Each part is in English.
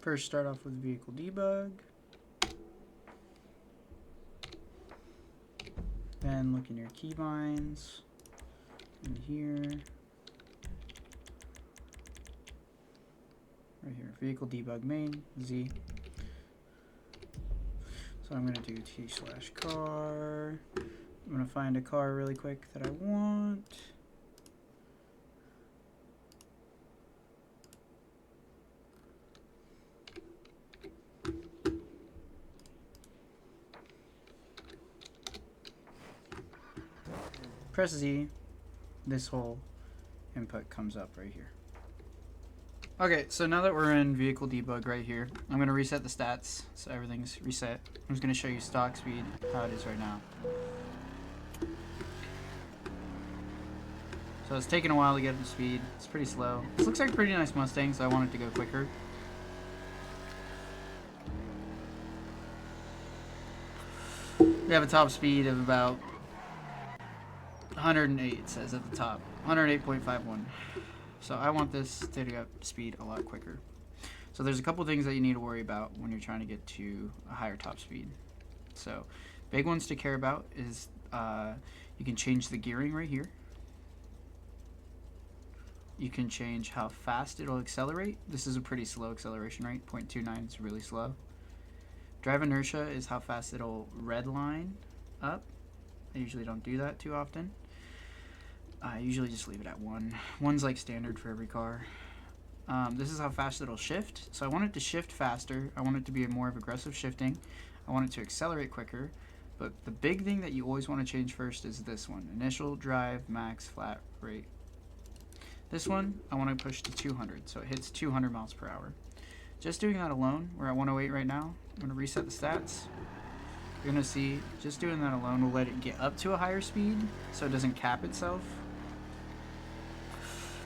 First, start off with vehicle debug. Then look in your keybinds in here. Right here, vehicle debug main, Z. So I'm going to do t/car. I'm going to find a car really quick that I want. Press Z, this whole input comes up right here. Okay, so now that we're in vehicle debug right here, I'm going to reset the stats so everything's reset. I'm just going to show you stock speed, how it is right now. So it's taking a while to get up to speed. It's pretty slow. This looks like a pretty nice Mustang, so I want it to go quicker. We have a top speed of about 108, it says at the top. 108.51. So I want this to get up speed a lot quicker. So there's a couple things that you need to worry about when you're trying to get to a higher top speed. So big ones to care about is you can change the gearing right here. You can change how fast it'll accelerate. This is a pretty slow acceleration rate. 0.29 is really slow. Drive inertia is how fast it'll redline up. I usually don't do that too often. I usually just leave it at 1. 1's like standard for every car. This is how fast it'll shift. So I want it to shift faster. I want it to be a more of aggressive shifting. I want it to accelerate quicker. But the big thing that you always want to change first is this one. Initial drive max flat rate. This one I want to push to 200. So it hits 200 miles per hour. Just doing that alone, we're at 108 right now. I'm going to reset the stats. You're going to see just doing that alone will let it get up to a higher speed so it doesn't cap itself.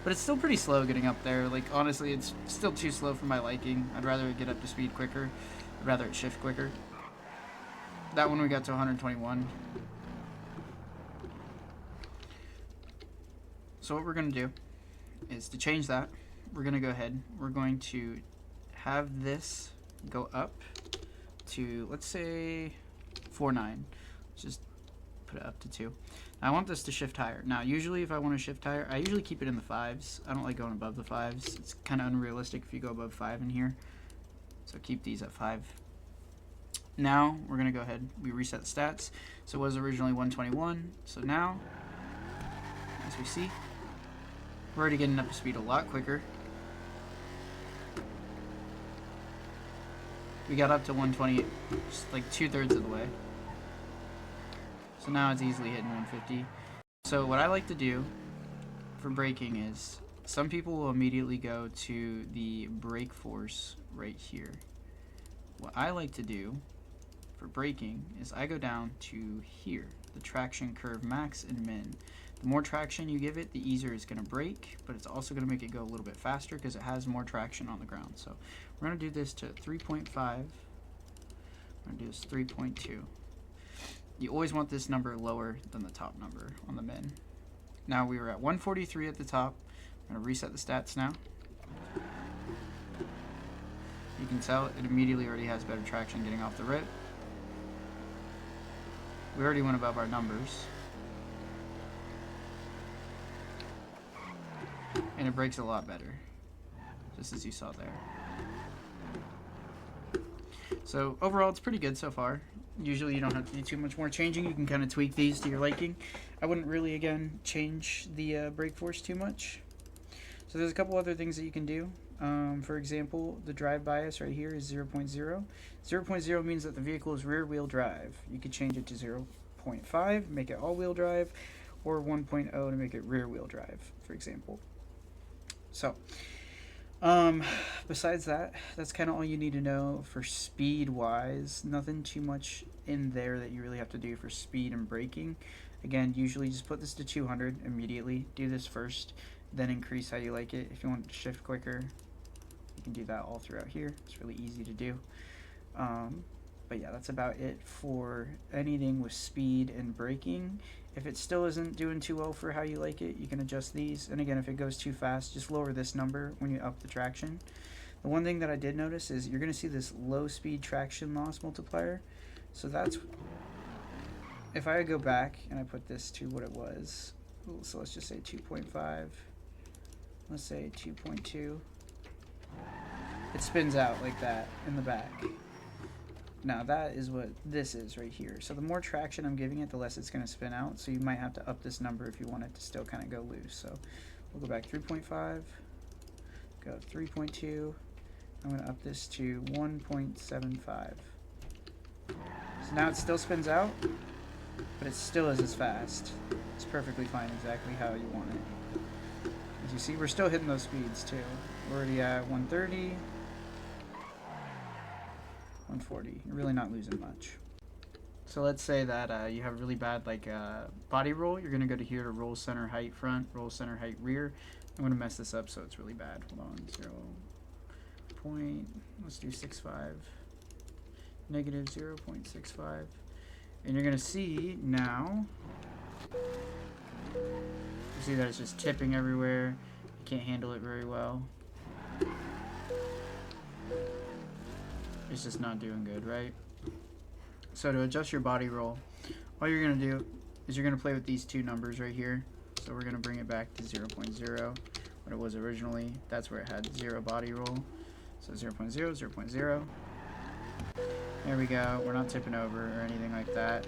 But it's still pretty slow getting up there. Like, honestly, it's still too slow for my liking. I'd rather it get up to speed quicker. I'd rather it shift quicker. That one we got to 121. So what we're going to do is to change that, we're going to go ahead. We're going to have this go up to, let's say, 4.9. Just put it up to 2. I want this to shift higher. Now, usually if I want to shift higher, I usually keep it in the 5s. I don't like going above the 5s. It's kind of unrealistic if you go above 5 in here. So keep these at 5. Now, we're going to go ahead. We reset the stats. So it was originally 121. So now, as we see, we're already getting up to speed a lot quicker. We got up to 120, just like 2/3 of the way. So now it's easily hitting 150. So what I like to do for braking is, some people will immediately go to the brake force right here. What I like to do for braking is I go down to here, the traction curve max and min. The more traction you give it, the easier it's going to brake, but it's also going to make it go a little bit faster because it has more traction on the ground. So we're going to do this to 3.5. We're going to do this 3.2. You always want this number lower than the top number on the min. Now we were at 143 at the top. I'm going to reset the stats now. You can tell it immediately already has better traction getting off the rip. We already went above our numbers. And it brakes a lot better, just as you saw there. So overall, it's pretty good so far. Usually you don't have to do too much more changing. You can kind of tweak these to your liking. I wouldn't really, again, change the brake force too much. So there's a couple other things that you can do. For example, the drive bias right here is 0.0. 0.0 means that the vehicle is rear-wheel drive. You could change it to 0.5, make it all-wheel drive, or 1.0 to make it rear-wheel drive, for example. So, besides that, that's kind of all you need to know for speed-wise. Nothing too much in there that you really have to do for speed and braking. Again, usually just put this to 200 immediately. Do this first, then increase how you like it. If you want it to shift quicker, you can do that all throughout here. It's really easy to do. But yeah, that's about it for anything with speed and braking. If it still isn't doing too well for how you like it, you can adjust these. And again, if it goes too fast, just lower this number when you up the traction. The one thing that I did notice is you're going to see this low speed traction loss multiplier. So that's, if I go back and I put this to what it was, so let's just say 2.5, let's say 2.2, it spins out like that in the back. Now that is what this is right here. So the more traction I'm giving it, the less it's going to spin out. So you might have to up this number if you want it to still kind of go loose. So we'll go back 3.5, go 3.2. I'm going to up this to 1.75. So now it still spins out, but it still is as fast. It's perfectly fine exactly how you want it. As you see, we're still hitting those speeds too. We're already at 130. 140. You're really not losing much. So let's say that you have a really bad body roll. You're going to go to here to roll center height front, roll center height rear. I'm going to mess this up so it's really bad. Hold on. 0. Let's do 6.5. Negative 0.65. And you're going to see now, you see that it's just tipping everywhere. You can't handle it very well. It's just not doing good, right? So to adjust your body roll, all you're going to do is you're going to play with these two numbers right here. So we're going to bring it back to 0.0, what it was originally. That's where it had 0 body roll. So 0.0, 0.0. There we go. We're not tipping over or anything like that.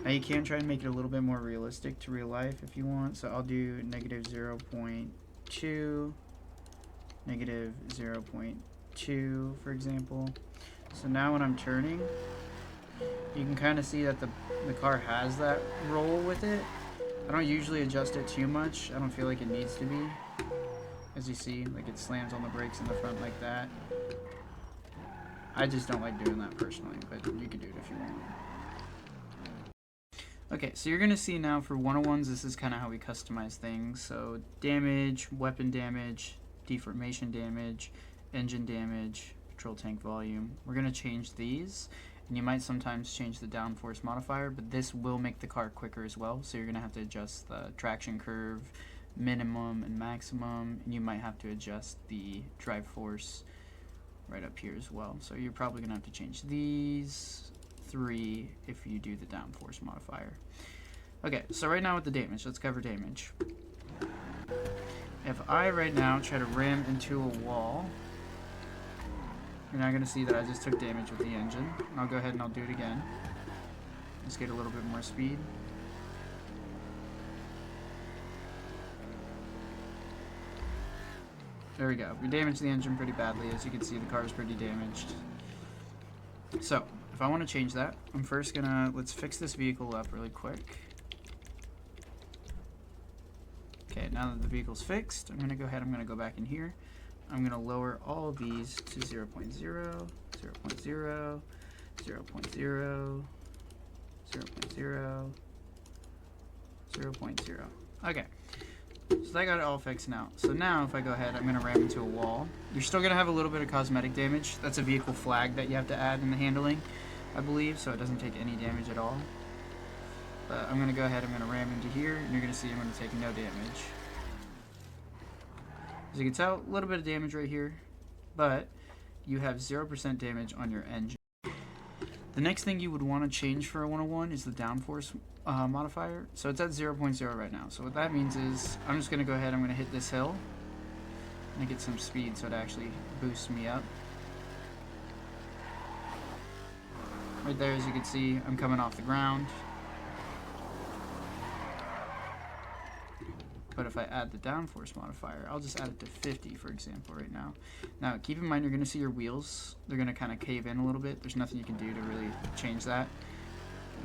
Now you can try and make it a little bit more realistic to real life if you want. So I'll do negative 0.2, negative 0.2, for example. So now when I'm turning, you can kind of see that the car has that roll with it. I don't usually adjust it too much. I don't feel like it needs to be. As you see, like it slams on the brakes in the front like that. I just don't like doing that personally, but you can do it if you want. Okay, so you're going to see now for 101s, this is kind of how we customize things. So damage, weapon damage, deformation damage, engine damage, petrol tank volume. We're going to change these, and you might sometimes change the downforce modifier, but this will make the car quicker as well. So you're going to have to adjust the traction curve, minimum and maximum, and you might have to adjust the drive force right up here as well. So you're probably going to have to change these 3 if you do the downforce modifier. Okay, so right now with the damage, let's cover damage. If I right now try to ram into a wall, you're not going to see that I just took damage with the engine. I'll go ahead and I'll do it again. Just get a little bit more speed. There we go. We damaged the engine pretty badly. As you can see, the car is pretty damaged. So, if I want to change that, I'm first gonna, let's fix this vehicle up really quick. Okay, now that the vehicle's fixed, I'm gonna go ahead, I'm gonna go back in here. I'm gonna lower all of these to 0.0, 0.0, 0.0, 0.0, 0.0, 0.0. Okay. So I got it all fixed now. So now if I go ahead, I'm going to ram into a wall. You're still going to have a little bit of cosmetic damage. That's a vehicle flag that you have to add in the handling, I believe, so it doesn't take any damage at all. But I'm going to go ahead, I'm going to ram into here, and you're going to see I'm going to take no damage. As you can tell, a little bit of damage right here, but you have 0% damage on your engine. The next thing you would want to change for a 101 is the downforce modifier. So it's at 0.0 right now. So what that means is I'm just going to go ahead, I'm going to hit this hill and get some speed so it actually boosts me up. Right there, as you can see, I'm coming off the ground. But if I add the downforce modifier, I'll just add it to 50, for example, right now. Now, keep in mind, you're going to see your wheels. They're going to kind of cave in a little bit. There's nothing you can do to really change that.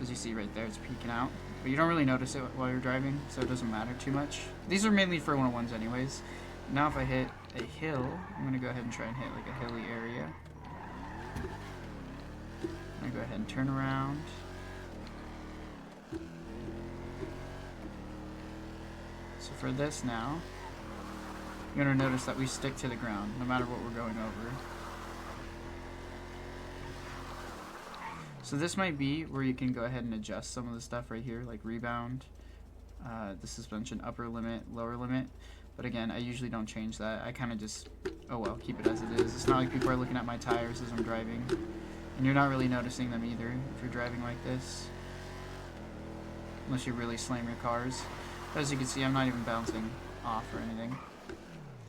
As you see right there, it's peeking out. But you don't really notice it while you're driving, so it doesn't matter too much. These are mainly for 101s anyways. Now if I hit a hill, I'm going to go ahead and try and hit like a hilly area. I'm going to go ahead and turn around. So for this now, you're going to notice that we stick to the ground no matter what we're going over. So this might be where you can go ahead and adjust some of the stuff right here, like rebound, the suspension upper limit, lower limit. But again, I usually don't change that. I kind of just, oh well, keep it as it is. It's not like people are looking at my tires as I'm driving. And you're not really noticing them either if you're driving like this. Unless you really slam your cars. But as you can see, I'm not even bouncing off or anything.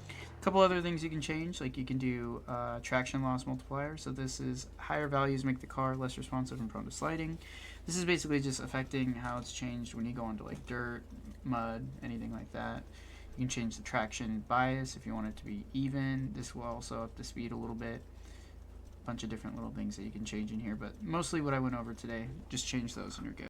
A couple other things you can change, like you can do traction loss multiplier. So this is higher values make the car less responsive and prone to sliding. This is basically just affecting how it's changed when you go into like dirt, mud, anything like that. You can change the traction bias if you want it to be even. This will also up the speed a little bit. A bunch of different little things that you can change in here, but mostly what I went over today, just change those and you're good.